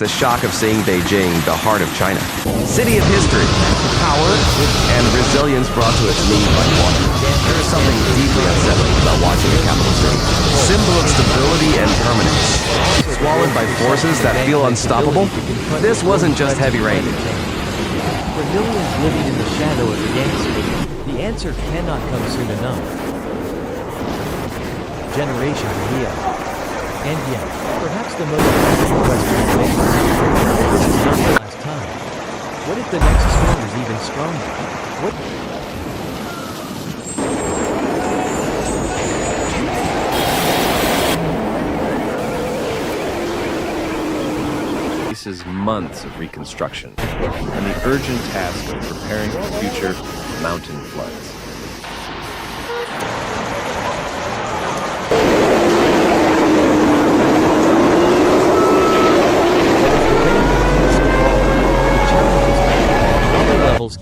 the shock of seeing Beijing, the heart of China. City of history, power, and resilience brought to its knees by water. There is something deeply unsettling about watching a capital city. Symbol of stability and permanence. Swallowed by forces that feel unstoppable, this wasn't just heavy rain. For millions living in the shadow of the gangster, the answer cannot come soon enough. Generations heal. And yet, perhaps the most important question remains, this is not the last time. What if the next storm is even stronger? What? Faces months of reconstruction and the urgent task of preparing for future mountain floods.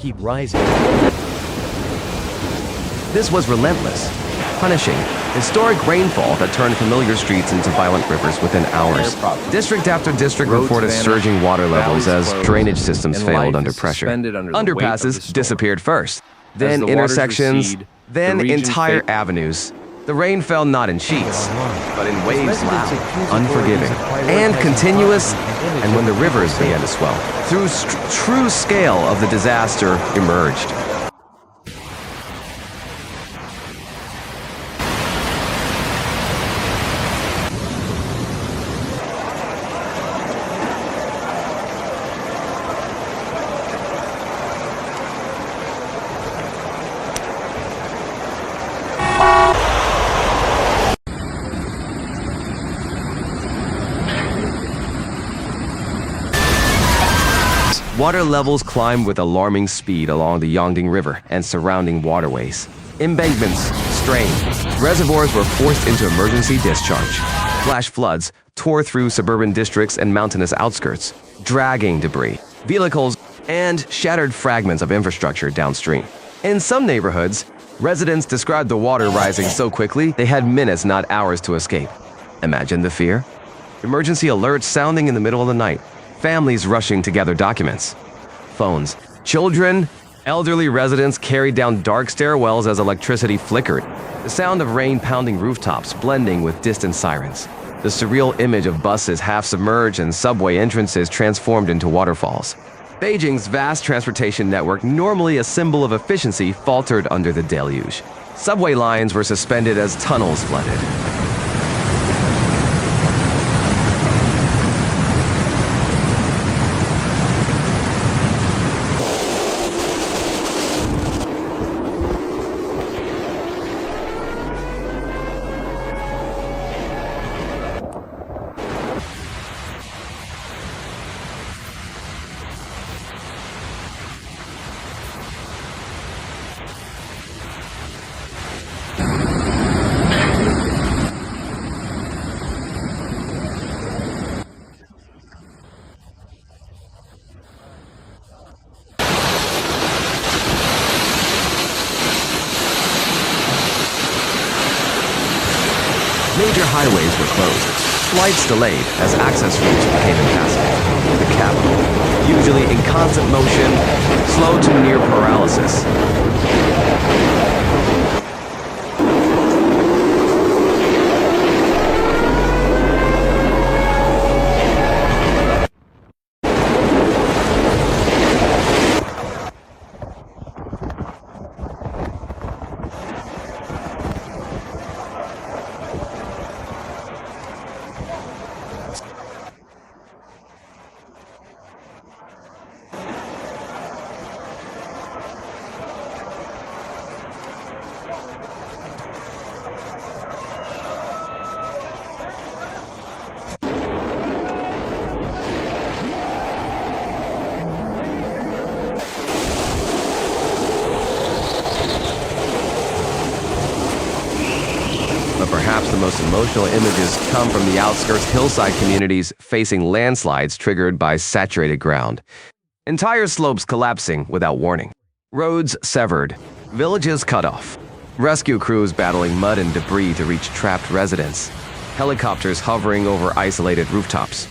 Keep rising. This was relentless, punishing, historic rainfall that turned familiar streets into violent rivers within hours. District after district reported surging water levels as drainage systems failed under pressure. Underpasses disappeared first, then intersections, then entire avenues. The rain fell not in sheets, but in waves loud, unforgiving, and continuous, and when the rivers began to swell, true scale of the disaster emerged. Water levels climbed with alarming speed along the Yangtze River and surrounding waterways. Embankments strained. Reservoirs were forced into emergency discharge. Flash floods tore through suburban districts and mountainous outskirts, dragging debris, vehicles, and shattered fragments of infrastructure downstream. In some neighborhoods, residents described the water rising so quickly they had minutes, not hours, to escape. Imagine the fear. Emergency alerts sounding in the middle of the night. Families rushing to gather documents. Phones. Children, elderly residents carried down dark stairwells as electricity flickered. The sound of rain pounding rooftops blending with distant sirens. The surreal image of buses half submerged and subway entrances transformed into waterfalls. Beijing's vast transportation network, normally a symbol of efficiency, faltered under the deluge. Subway lines were suspended as tunnels flooded. Major highways were closed, flights delayed as access routes became impassable. The capital, usually in constant motion, slowed to near paralysis. But perhaps the most emotional images come from the outskirts hillside communities facing landslides triggered by saturated ground. Entire slopes collapsing without warning. Roads severed. Villages cut off. Rescue crews battling mud and debris to reach trapped residents. Helicopters hovering over isolated rooftops.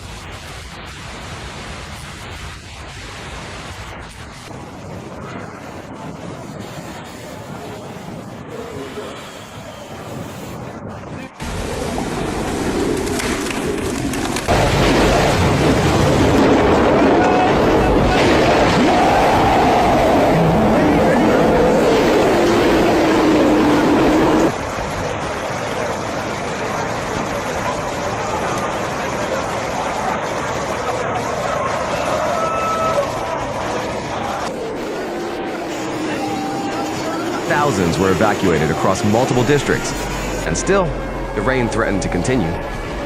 Thousands were evacuated across multiple districts. And still, the rain threatened to continue.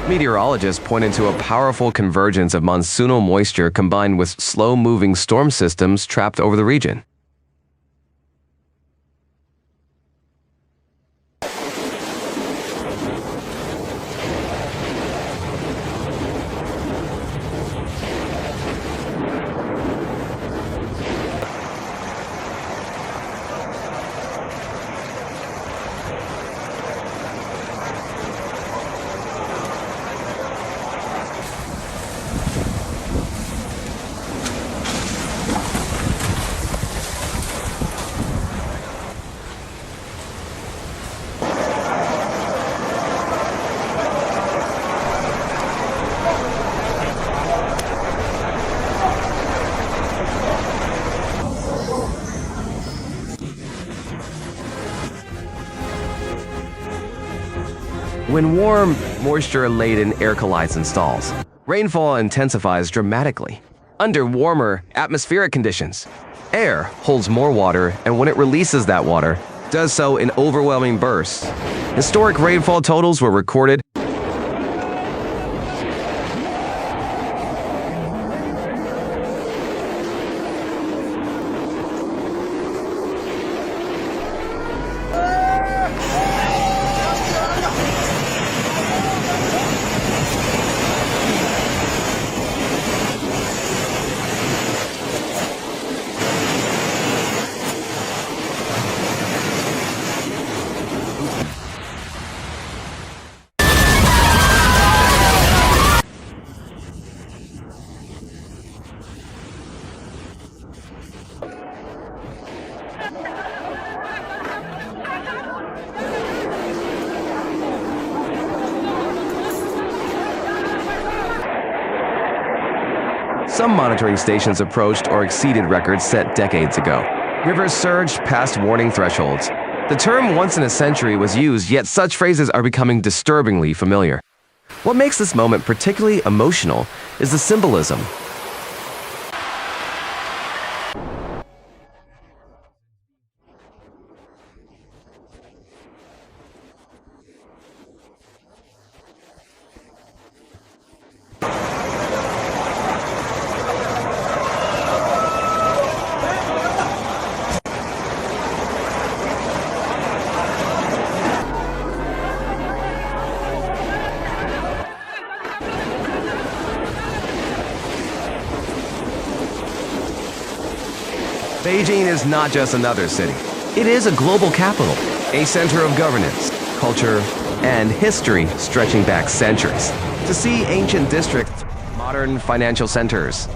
Meteorologists pointed to a powerful convergence of monsoonal moisture combined with slow-moving storm systems trapped over the region. When warm, moisture-laden air collides and stalls, rainfall intensifies dramatically. Under warmer atmospheric conditions, air holds more water, and when it releases that water, does so in overwhelming bursts. Historic rainfall totals were recorded. Some monitoring stations approached or exceeded records set decades ago. Rivers surged past warning thresholds. The term once in a century was used, yet such phrases are becoming disturbingly familiar. What makes this moment particularly emotional is the symbolism. Beijing is not just another city. It is a global capital, a center of governance, culture, and history stretching back centuries. To see ancient districts, modern financial centers,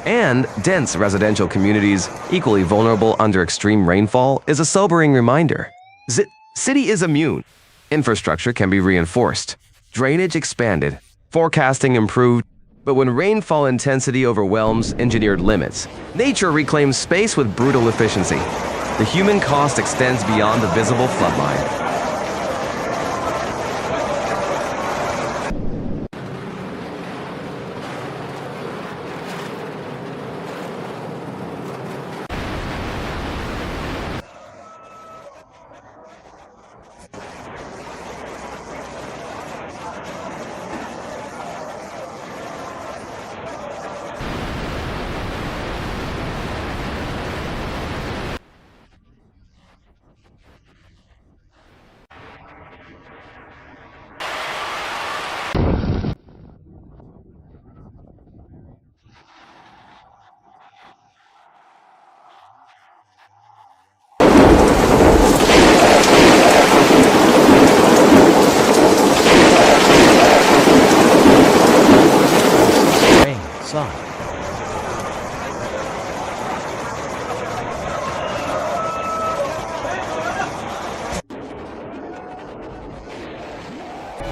and dense residential communities equally vulnerable under extreme rainfall is a sobering reminder. City is immune. Infrastructure can be reinforced, drainage expanded, forecasting improved, but when rainfall intensity overwhelms engineered limits, nature reclaims space with brutal efficiency. The human cost extends beyond the visible floodline.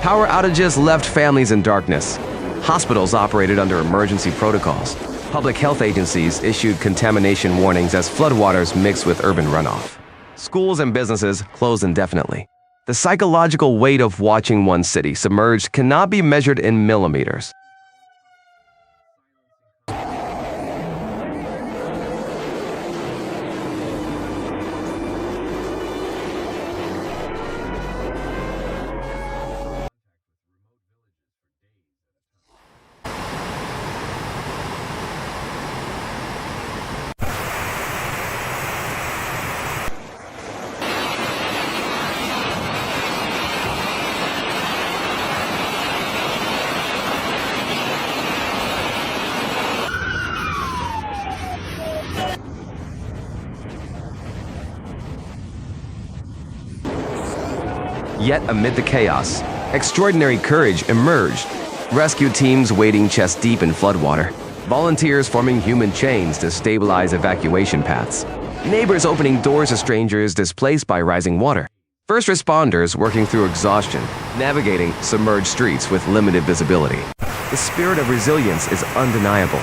Power outages left families in darkness. Hospitals operated under emergency protocols. Public health agencies issued contamination warnings as floodwaters mixed with urban runoff. Schools and businesses closed indefinitely. The psychological weight of watching one city submerged cannot be measured in millimeters. Yet amid the chaos, extraordinary courage emerged. Rescue teams wading chest deep in floodwater. Volunteers forming human chains to stabilize evacuation paths. Neighbors opening doors to strangers displaced by rising water. First responders working through exhaustion, navigating submerged streets with limited visibility. The spirit of resilience is undeniable.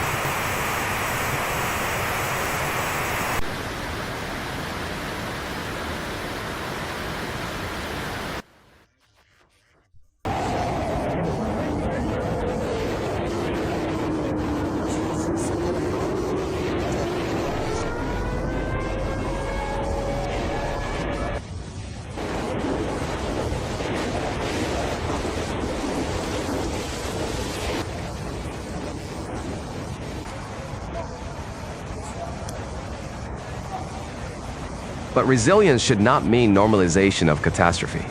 But resilience should not mean normalization of catastrophe.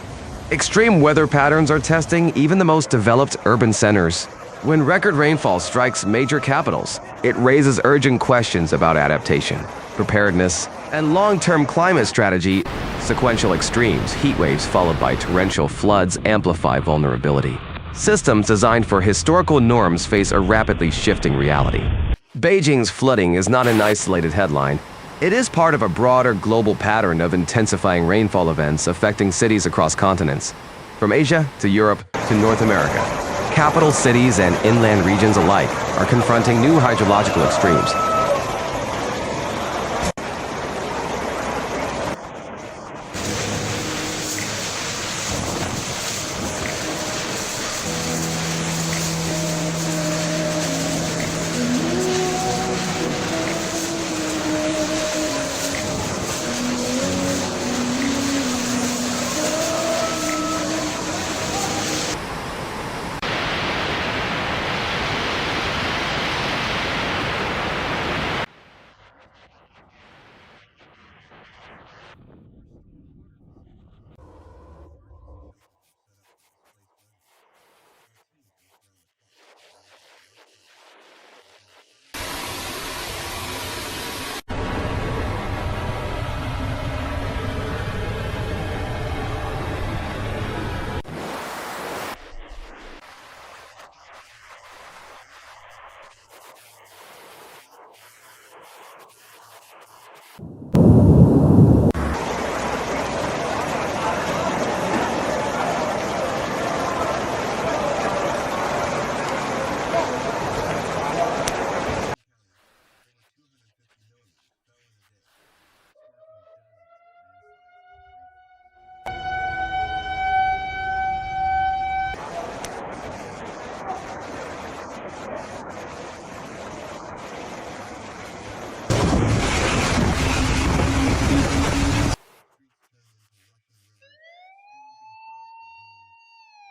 Extreme weather patterns are testing even the most developed urban centers. When record rainfall strikes major capitals, it raises urgent questions about adaptation, preparedness, and long-term climate strategy. Sequential extremes, heat waves followed by torrential floods amplify vulnerability. Systems designed for historical norms face a rapidly shifting reality. Beijing's flooding is not an isolated headline. It is part of a broader global pattern of intensifying rainfall events affecting cities across continents. From Asia to Europe to North America, capital cities and inland regions alike are confronting new hydrological extremes.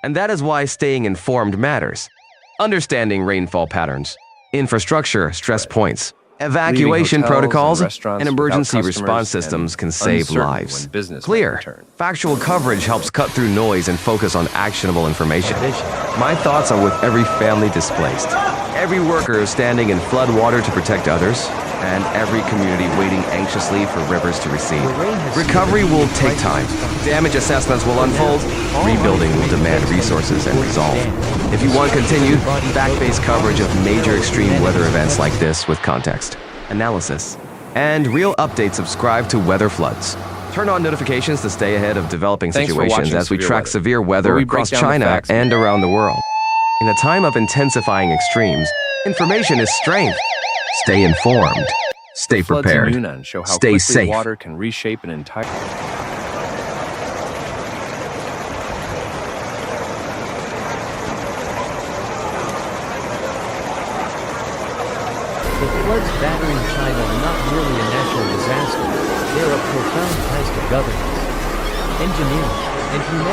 And that is why staying informed matters. Understanding rainfall patterns, infrastructure stress points, evacuation protocols, and emergency response systems can save lives. Clear, factual coverage helps cut through noise and focus on actionable information. My thoughts are with every family displaced, every worker standing in flood water to protect others, and every community waiting anxiously for rivers to recede. Recovery will take time. Damage assessments will unfold. Rebuilding will demand resources and resolve. If you want continued, fact-based coverage of major extreme weather events like this with context, analysis, and real updates, subscribe to Weather Floods. Turn on notifications to stay ahead of developing Thanks for situations watching as we Severe track Weather, severe where weather we break across down the China facts. and around the world. In a time of intensifying extremes, information is strength. Stay informed. Stay Floods in prepared. Yunnan show how Stay quickly safe. water can reshape an entire... The floods battering China are not merely a natural disaster, they are a profound test of governance, engineering, and humanity.